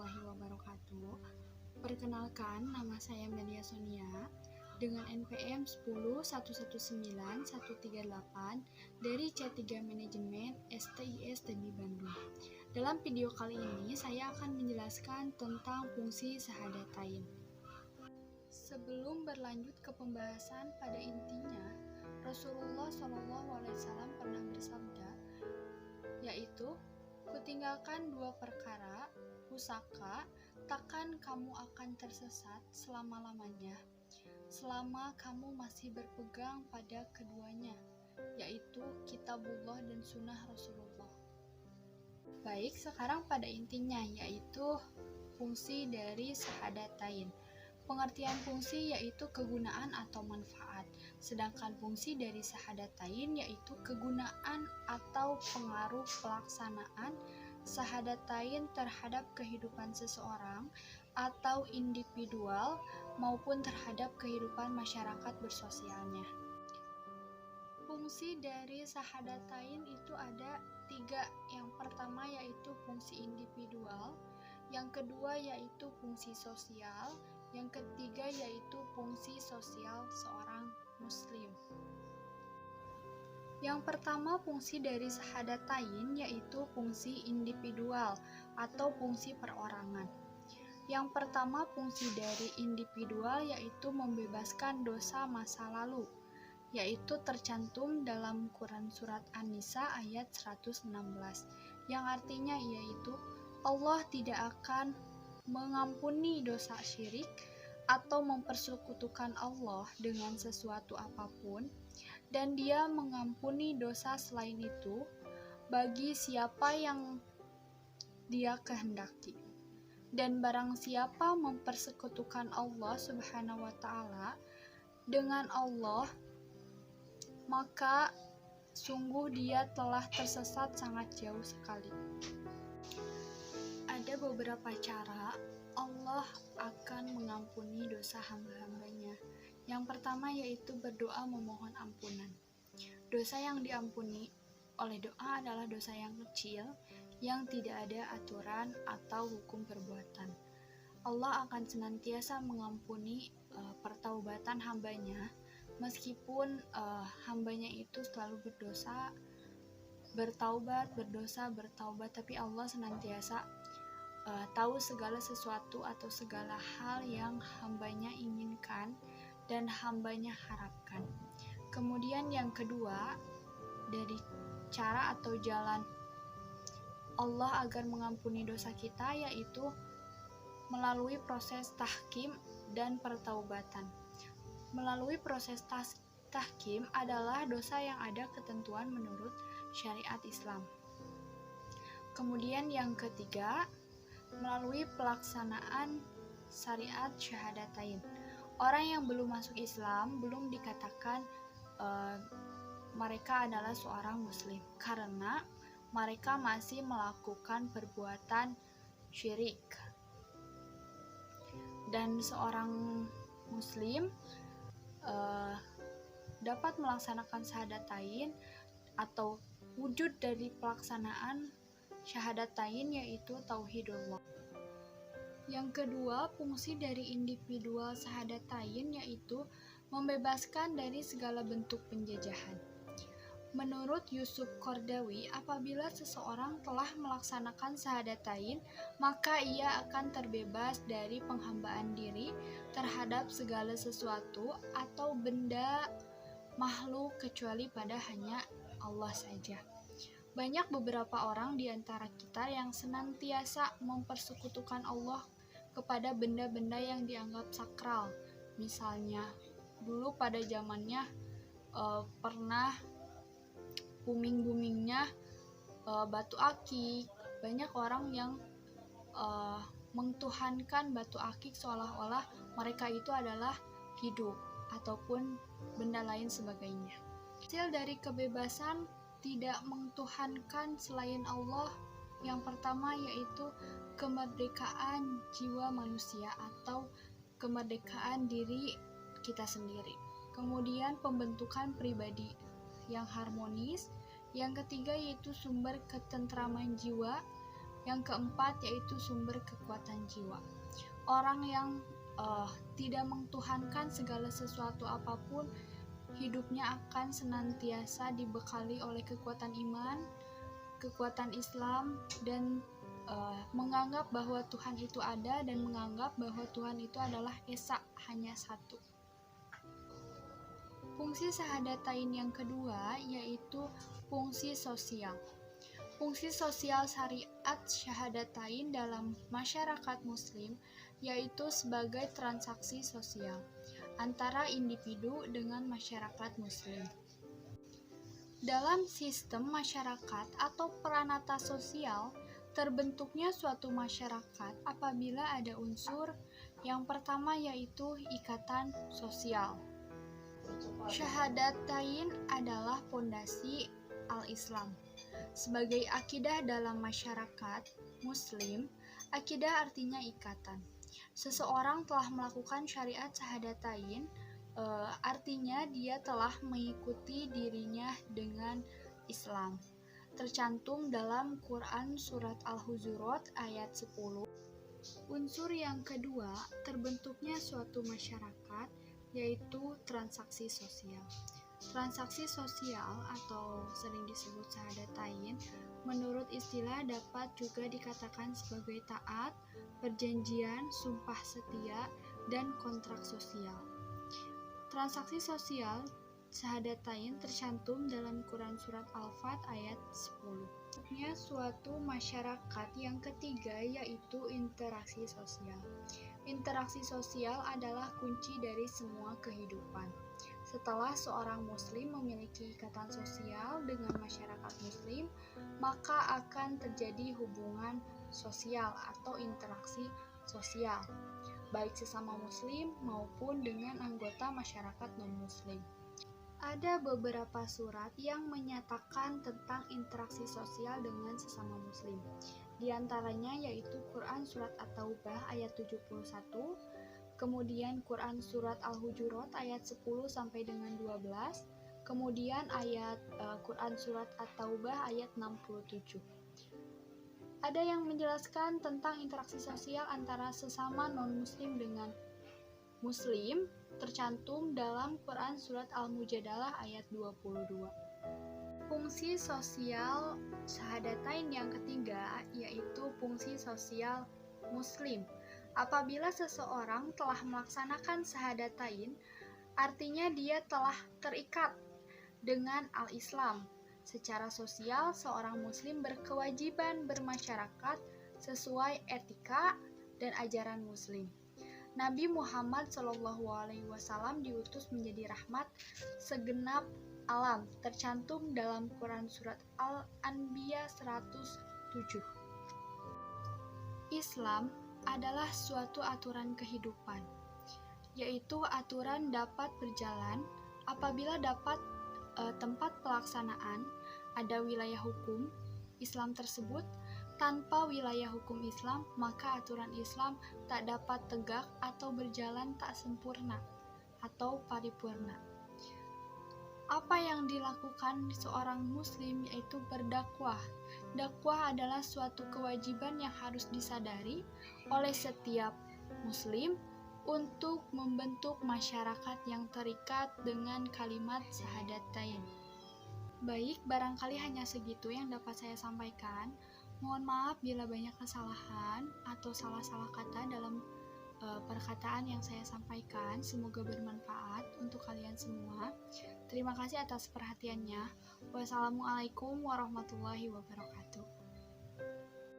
warahmatullahi wabarakatuh. Perkenalkan, nama saya Melia Sonia dengan NPM 10119138 dari C3 Manajemen STIS Demi Bandung. Dalam video kali ini saya akan menjelaskan tentang fungsi syahadatain. Sebelum berlanjut ke pembahasan, pada intinya Rasulullah SAW pernah bersabda, yaitu, "Kutinggalkan dua perkara, pusaka, takkan kamu akan tersesat selama-lamanya, selama kamu masih berpegang pada keduanya, yaitu Kitabullah dan Sunnah Rasulullah." Baik, sekarang pada intinya, yaitu fungsi dari syahadatain. Pengertian fungsi yaitu kegunaan atau manfaat, sedangkan fungsi dari syahadatain yaitu kegunaan atau pengaruh pelaksanaan syahadatain terhadap kehidupan seseorang atau individual maupun terhadap kehidupan masyarakat bersosialnya. Fungsi dari syahadatain itu ada 3. Yang pertama yaitu fungsi individual, yang kedua yaitu fungsi sosial, yang ketiga yaitu fungsi sosial seorang muslim. Yang pertama fungsi dari syahadatain yaitu fungsi individual atau fungsi perorangan. Yang pertama fungsi dari individual yaitu membebaskan dosa masa lalu, yaitu tercantum dalam Quran Surat An-Nisa ayat 116, yang artinya yaitu Allah tidak akan mengampuni dosa syirik atau mempersekutukan Allah dengan sesuatu apapun, dan Dia mengampuni dosa selain itu bagi siapa yang Dia kehendaki. Dan barang siapa mempersekutukan Allah Subhanahu wa Ta'ala dengan Allah, maka sungguh dia telah tersesat sangat jauh sekali. Ada beberapa cara Allah akan mengampuni dosa hamba-hambanya. Yang pertama yaitu berdoa memohon ampunan. Dosa yang diampuni oleh doa adalah dosa yang kecil, yang tidak ada aturan atau hukum perbuatan. Allah akan senantiasa mengampuni pertaubatan hambanya, meskipun hambanya itu selalu berdosa, bertaubat, tapi Allah senantiasa tahu segala sesuatu atau segala hal yang hambanya inginkan dan hambanya harapkan. Kemudian yang kedua, dari cara atau jalan Allah agar mengampuni dosa kita yaitu melalui proses tahkim dan pertaubatan. Melalui proses tahkim adalah dosa yang ada ketentuan menurut syariat Islam. Kemudian yang ketiga, melalui pelaksanaan syariat syahadatain. Orang yang belum masuk Islam belum dikatakan mereka adalah seorang muslim, karena mereka masih melakukan perbuatan syirik. Dan seorang muslim dapat melaksanakan syahadatain atau wujud dari pelaksanaan syahadatain yaitu tauhidullah. Yang kedua, fungsi dari individual syahadatain yaitu membebaskan dari segala bentuk penjajahan. Menurut Yusuf Qaradawi, apabila seseorang telah melaksanakan syahadatain, maka ia akan terbebas dari penghambaan diri terhadap segala sesuatu atau benda makhluk kecuali pada hanya Allah saja. Banyak beberapa orang di antara kita yang senantiasa mempersekutukan Allah kepada benda-benda yang dianggap sakral. Misalnya, dulu pada zamannya pernah booming-boomingnya batu akik. Banyak orang yang mengtuhankan batu akik seolah-olah mereka itu adalah hidup ataupun benda lain sebagainya. Hasil dari kebebasan tidak mengtuhankan selain Allah, yang pertama yaitu kemerdekaan jiwa manusia atau kemerdekaan diri kita sendiri. Kemudian pembentukan pribadi yang harmonis. Yang ketiga yaitu sumber ketentraman jiwa. Yang keempat yaitu sumber kekuatan jiwa. Orang yang tidak mengtuhankan segala sesuatu apapun, hidupnya akan senantiasa dibekali oleh kekuatan iman, kekuatan Islam, dan menganggap bahwa Tuhan itu ada dan menganggap bahwa Tuhan itu adalah esa, hanya satu. Fungsi syahadatain yang kedua yaitu fungsi sosial. Fungsi sosial syariat syahadatain dalam masyarakat muslim yaitu sebagai transaksi sosial antara individu dengan masyarakat muslim. Dalam sistem masyarakat atau peranata sosial, terbentuknya suatu masyarakat apabila ada unsur yang pertama yaitu ikatan sosial. Syahadatain adalah fondasi al-Islam. Sebagai akidah dalam masyarakat muslim, akidah artinya ikatan. Seseorang telah melakukan syariat syahadatain, artinya dia telah mengikuti dirinya dengan Islam. Tercantum dalam Quran Surat Al-Hujurat ayat 10. Unsur yang kedua terbentuknya suatu masyarakat yaitu transaksi sosial. Transaksi sosial atau sering disebut syahadatain menurut istilah dapat juga dikatakan sebagai taat, perjanjian, sumpah setia, dan kontrak sosial. Transaksi sosial syahadatain tercantum dalam Quran Surat Al-Fat ayat 10. Bentuknya suatu masyarakat yang ketiga yaitu interaksi sosial. Interaksi sosial adalah kunci dari semua kehidupan. Setelah seorang muslim memiliki ikatan sosial dengan masyarakat muslim, maka akan terjadi hubungan sosial atau interaksi sosial, baik sesama muslim maupun dengan anggota masyarakat non-muslim. Ada beberapa surat yang menyatakan tentang interaksi sosial dengan sesama muslim. Di antaranya yaitu Quran Surat At-Taubah ayat 71, kemudian Quran Surat Al-Hujurat ayat 10 sampai dengan 12, kemudian Quran Surat At-Taubah ayat 67. Ada yang menjelaskan tentang interaksi sosial antara sesama non-muslim dengan muslim, tercantum dalam Quran Surat Al-Mujadalah ayat 22. Fungsi sosial syahadatain yang ketiga yaitu fungsi sosial muslim. Apabila seseorang telah melaksanakan syahadatain, artinya dia telah terikat dengan al-Islam. Secara sosial, seorang muslim berkewajiban bermasyarakat sesuai etika dan ajaran muslim. Nabi Muhammad SAW diutus menjadi rahmat segenap alam, tercantum dalam Quran Surat Al-Anbiya 107. Islam adalah suatu aturan kehidupan, yaitu aturan dapat berjalan apabila dapat tempat pelaksanaan ada wilayah hukum Islam tersebut. Tanpa wilayah hukum Islam, maka aturan Islam tak dapat tegak atau berjalan tak sempurna atau paripurna. Apa yang dilakukan seorang muslim yaitu berdakwah. Dakwah adalah suatu kewajiban yang harus disadari oleh setiap muslim untuk membentuk masyarakat yang terikat dengan kalimat syahadatain. Baik, barangkali hanya segitu yang dapat saya sampaikan. Mohon maaf bila banyak kesalahan atau salah-salah kata dalam perkataan yang saya sampaikan. Semoga bermanfaat untuk kalian semua. Terima kasih atas perhatiannya. Wassalamualaikum warahmatullahi wabarakatuh.